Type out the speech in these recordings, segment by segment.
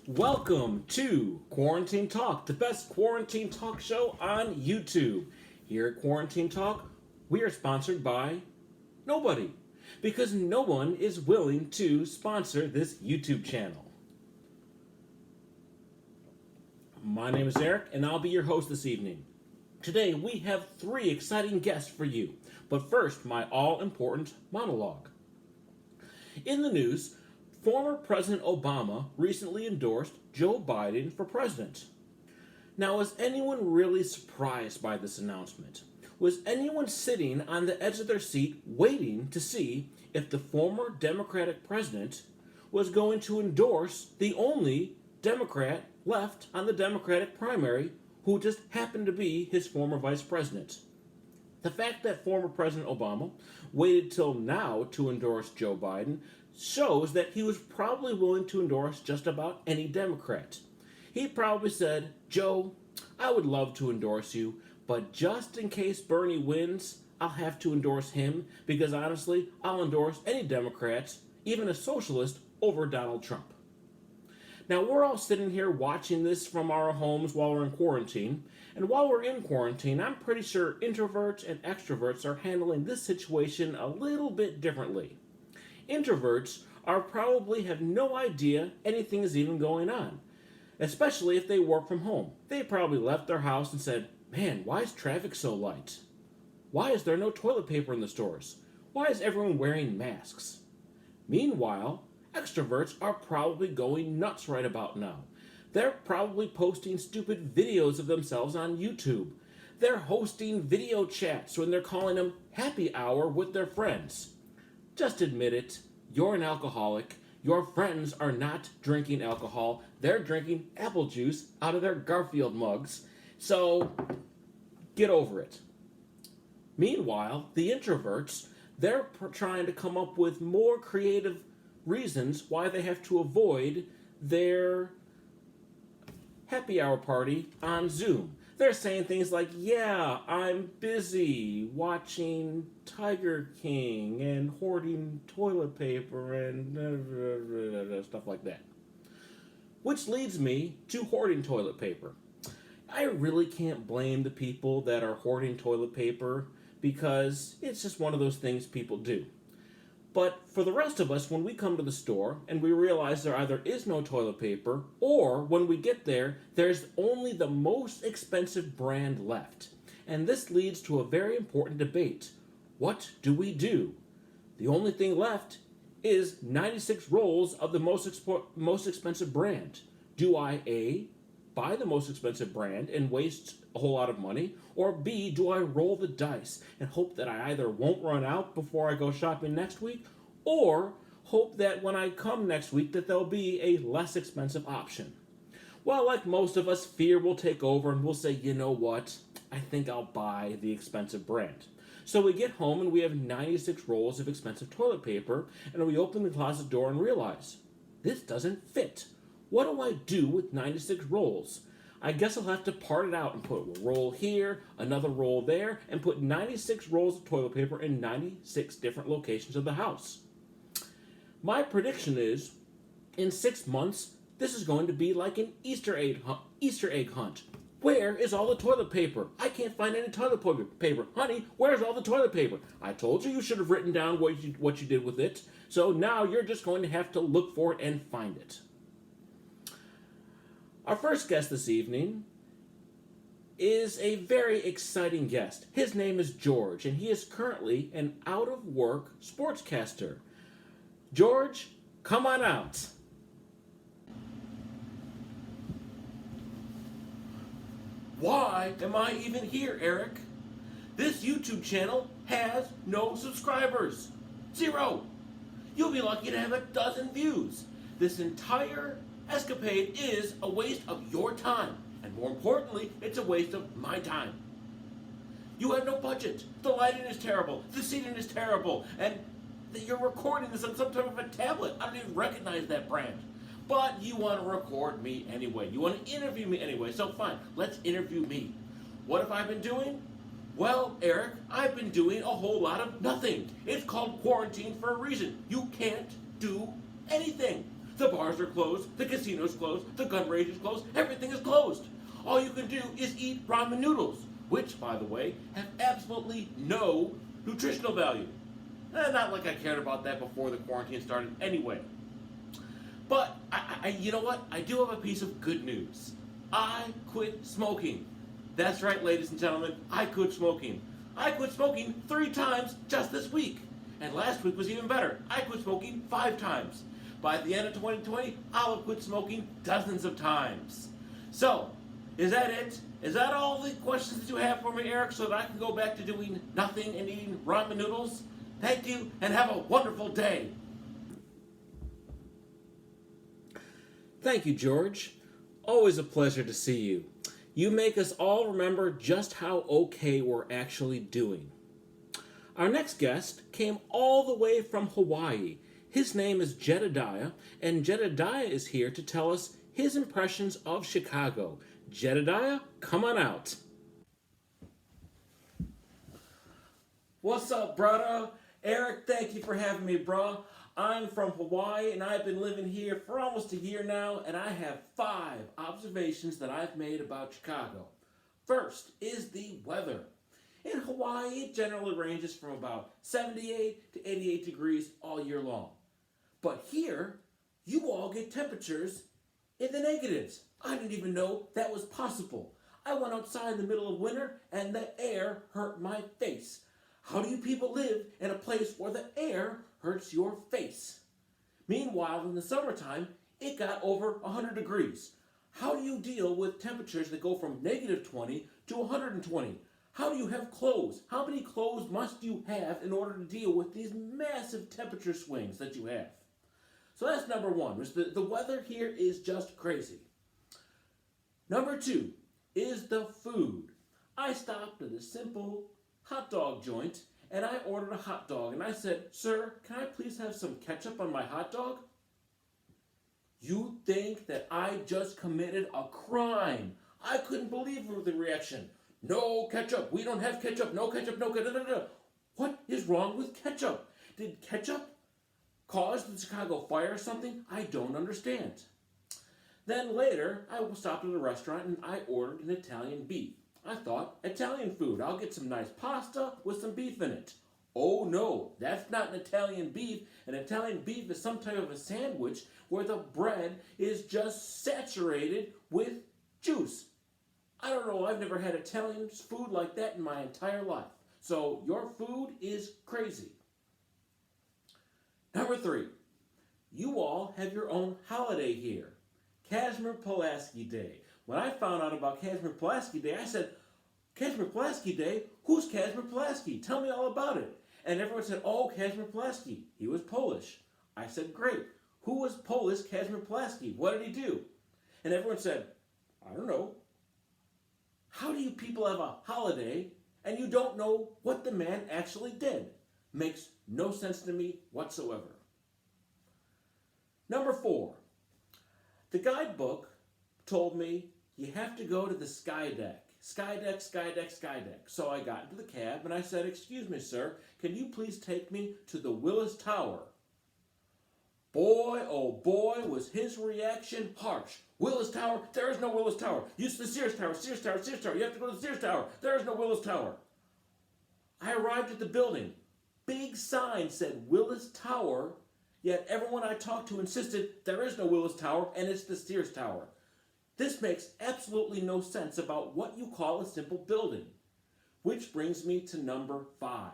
Welcome to Quarantine Talk, the best quarantine talk show on YouTube. Here at Quarantine Talk, we are sponsored by nobody, because no one is willing to sponsor this YouTube channel. My name is Eric, and I'll be your host this evening. Today, we have 3 exciting guests for you, but first, my all-important monologue. In the news, former President Obama recently endorsed Joe Biden for president. Now, was anyone really surprised by this announcement? Was anyone sitting on the edge of their seat waiting to see if the former Democratic president was going to endorse the only Democrat left on the Democratic primary who just happened to be his former vice president? The fact that former President Obama waited till now to endorse Joe Biden shows that he was probably willing to endorse just about any Democrat. He probably said, "Joe, I would love to endorse you, but just in case Bernie wins, I'll have to endorse him because honestly, I'll endorse any Democrat, even a socialist, over Donald Trump." Now, we're all sitting here watching this from our homes while we're in quarantine, and while we're in quarantine, I'm pretty sure introverts and extroverts are handling this situation a little bit differently. Introverts are probably have no idea anything is even going on, especially if they work from home. They probably left their house and said, "Man, why is traffic so light? Why is there no toilet paper in the stores? Why is everyone wearing masks?" Meanwhile, extroverts are probably going nuts right about now. They're probably posting stupid videos of themselves on YouTube. They're hosting video chats when they're calling them happy hour with their friends. Just admit it, you're an alcoholic. Your friends are not drinking alcohol. They're drinking apple juice out of their Garfield mugs. So, get over it. Meanwhile, the introverts, they're trying to come up with more creative reasons why they have to avoid their happy hour party on Zoom. They're saying things like, "Yeah, I'm busy watching Tiger King and hoarding toilet paper and stuff like that." Which leads me to hoarding toilet paper. I really can't blame the people that are hoarding toilet paper because it's just one of those things people do. But for the rest of us, when we come to the store and we realize there either is no toilet paper, or when we get there, there's only the most expensive brand left. And this leads to a very important debate. What do we do? The only thing left is 96 rolls of the most expensive brand. Do I A, buy the most expensive brand and waste a whole lot of money, or B, do I roll the dice and hope that I either won't run out before I go shopping next week, or hope that when I come next week that there'll be a less expensive option? Well, like most of us, fear will take over and we'll say, "You know what, I think I'll buy the expensive brand." So we get home and we have 96 rolls of expensive toilet paper, and we open the closet door and realize, this doesn't fit. What do I do with 96 rolls? I guess I'll have to part it out and put a roll here, another roll there, and put 96 rolls of toilet paper in 96 different locations of the house. My prediction is, in 6 months, this is going to be like an Easter egg hunt. Where is all the toilet paper? I can't find any toilet paper. Honey, where's all the toilet paper? I told you should have written down what you did with it, so now you're just going to have to look for it and find it. Our first guest this evening is a very exciting guest. His name is George, and he is currently an out-of-work sportscaster. George, come on out. Why am I even here, Eric? This YouTube channel has no subscribers. 0. You'll be lucky to have a dozen views. This entire escapade is a waste of your time, and more importantly, it's a waste of my time. You have no budget. The lighting is terrible. The seating is terrible, and you're recording this on some type of a tablet. I don't even recognize that brand. But you want to record me anyway. You want to interview me anyway. So fine, let's interview me. What have I been doing? Well, Eric, I've been doing a whole lot of nothing. It's called quarantine for a reason. You can't do anything. The bars are closed, the casino's closed, the gun range is closed, everything is closed. All you can do is eat ramen noodles, which, by the way, have absolutely no nutritional value. Not like I cared about that before the quarantine started anyway. But, you know what? I do have a piece of good news. I quit smoking. That's right, ladies and gentlemen, I quit smoking. I quit smoking 3 times just this week. And last week was even better. I quit smoking 5 times. By the end of 2020, I'll have quit smoking dozens of times. So, is that it? Is that all the questions that you have for me, Eric, so that I can go back to doing nothing and eating ramen noodles? Thank you, and have a wonderful day. Thank you, George. Always a pleasure to see you. You make us all remember just how okay we're actually doing. Our next guest came all the way from Hawaii. His name is Jedediah, and Jedediah is here to tell us his impressions of Chicago. Jedediah, come on out. What's up, brother? Eric, thank you for having me, bro. I'm from Hawaii, and I've been living here for almost a year now, and I have 5 observations that I've made about Chicago. First is the weather. In Hawaii, it generally ranges from about 78 to 88 degrees all year long. But here, you all get temperatures in the negatives. I didn't even know that was possible. I went outside in the middle of winter, and the air hurt my face. How do you people live in a place where the air hurts your face? Meanwhile, in the summertime, it got over 100 degrees. How do you deal with temperatures that go from negative 20 to 120? How do you have clothes? How many clothes must you have in order to deal with these massive temperature swings that you have? So that's number 1. The weather here is just crazy. Number 2 is the food. I stopped at a simple hot dog joint, and I ordered a hot dog, and I said, "Sir, can I please have some ketchup on my hot dog?" You think that I just committed a crime. I couldn't believe the reaction. No ketchup, we don't have ketchup, no ketchup, no ketchup. What is wrong with ketchup? Did ketchup cause the Chicago fire or something? I don't understand. Then later, I stopped at a restaurant and I ordered an Italian beef. I thought, Italian food, I'll get some nice pasta with some beef in it. Oh no, that's not an Italian beef. An Italian beef is some type of a sandwich where the bread is just saturated with juice. I don't know, I've never had Italian food like that in my entire life. So your food is crazy. Number 3, you all have your own holiday here. Casimir Pulaski Day. When I found out about Casimir Pulaski Day, I said, Casimir Pulaski Day? Who's Casimir Pulaski? Tell me all about it. And everyone said, oh, Casimir Pulaski. He was Polish. I said, great. Who was Polish Casimir Pulaski? What did he do? And everyone said, I don't know. How do you people have a holiday and you don't know what the man actually did? Makes no sense to me whatsoever. Number 4. The guidebook told me you have to go to the sky deck. Sky deck, sky deck, sky deck. So I got into the cab and I said, excuse me, sir, can you please take me to the Willis Tower? Boy, oh boy, was his reaction harsh. Willis Tower? There is no Willis Tower. Use the Sears Tower, Sears Tower, Sears Tower. You have to go to the Sears Tower. There is no Willis Tower. I arrived at the building. Big sign said Willis Tower, yet everyone I talked to insisted there is no Willis Tower and it's the Sears Tower. This makes absolutely no sense about what you call a simple building. Which brings me to number 5.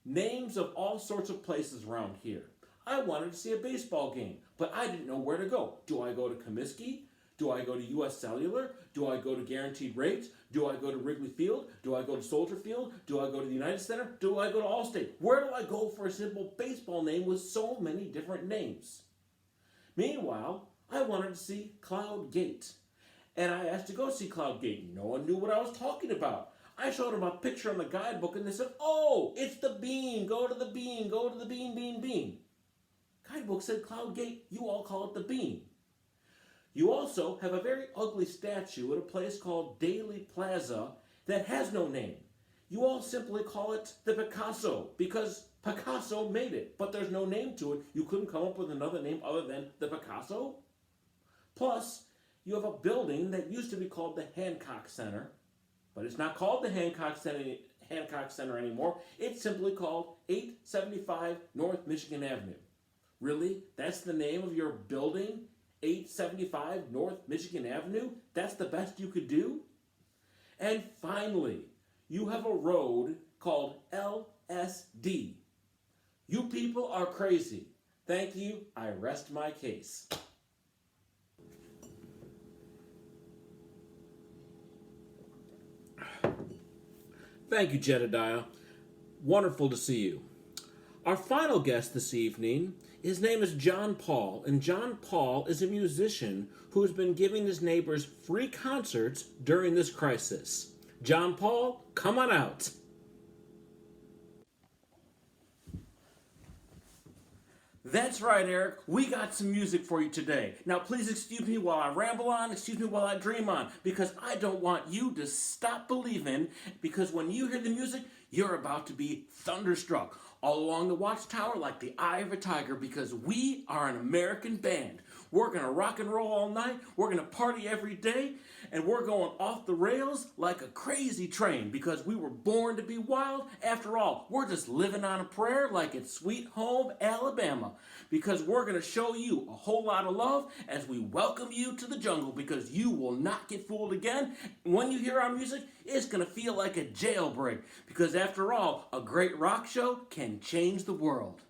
Names of all sorts of places around here. I wanted to see a baseball game, but I didn't know where to go. Do I go to Comiskey? Do I go to U.S. Cellular? Do I go to Guaranteed Rates? Do I go to Wrigley Field? Do I go to Soldier Field? Do I go to the United Center? Do I go to Allstate? Where do I go for a simple baseball name with so many different names? Meanwhile, I wanted to see Cloud Gate. And I asked to go see Cloud Gate. No one knew what I was talking about. I showed them a picture on the guidebook and they said, oh, it's the Bean. Go to the Bean. Go to the Bean, Bean, Bean. Guidebook said Cloud Gate. You all call it the Bean. You also have a very ugly statue at a place called Daly Plaza that has no name. You all simply call it the Picasso because Picasso made it, but there's no name to it. You couldn't come up with another name other than the Picasso? Plus, you have a building that used to be called the Hancock Center, but it's not called the Hancock Center anymore. It's simply called 875 North Michigan Avenue. Really? That's the name of your building? 875 North Michigan Avenue? That's the best you could do? And finally, you have a road called LSD. You people are crazy. Thank you. I rest my case. Thank you, Jedediah. Wonderful to see you. Our final guest this evening, his name is John Paul, and John Paul is a musician who has been giving his neighbors free concerts during this crisis. John Paul, come on out. That's right, Eric. We got some music for you today. Now, please excuse me while I ramble on, excuse me while I dream on, because I don't want you to stop believing, because when you hear the music, you're about to be thunderstruck all along the watchtower like the eye of a tiger, because we are an American band. We're going to rock and roll all night, we're going to party every day, and we're going off the rails like a crazy train, because we were born to be wild. After all, we're just living on a prayer like it's sweet home Alabama, because we're going to show you a whole lot of love as we welcome you to the jungle, because you will not get fooled again. When you hear our music, it's going to feel like a jailbreak, because after all, a great rock show can change the world.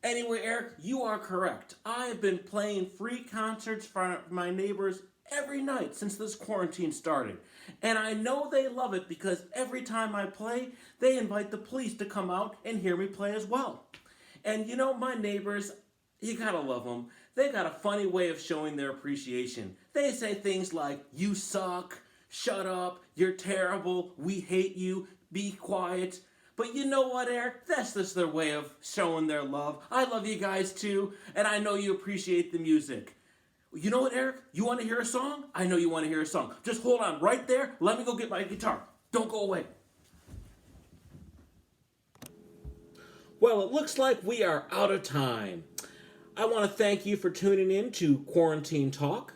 Anyway, Eric, you are correct. I have been playing free concerts for my neighbors every night since this quarantine started. And I know they love it because every time I play, they invite the police to come out and hear me play as well. And you know, my neighbors, you gotta love them. They got a funny way of showing their appreciation. They say things like, "You suck," "Shut up," "You're terrible," "We hate you," "Be quiet." But you know what, Eric? That's just their way of showing their love. I love you guys too, and I know you appreciate the music. You know what, Eric? You want to hear a song? I know you want to hear a song. Just hold on right there. Let me go get my guitar. Don't go away. Well, it looks like we are out of time. I want to thank you for tuning in to Quarantine Talk.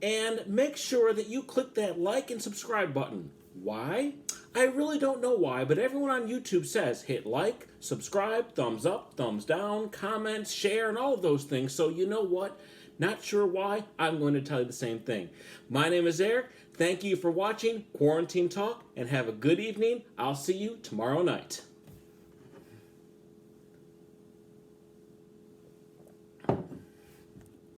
And make sure that you click that like and subscribe button. Why? I really don't know why, but everyone on YouTube says hit like, subscribe, thumbs up, thumbs down, comments, share, and all of those things. So you know what? Not sure why? I'm going to tell you the same thing. My name is Eric. Thank you for watching Quarantine Talk, and have a good evening. I'll see you tomorrow night.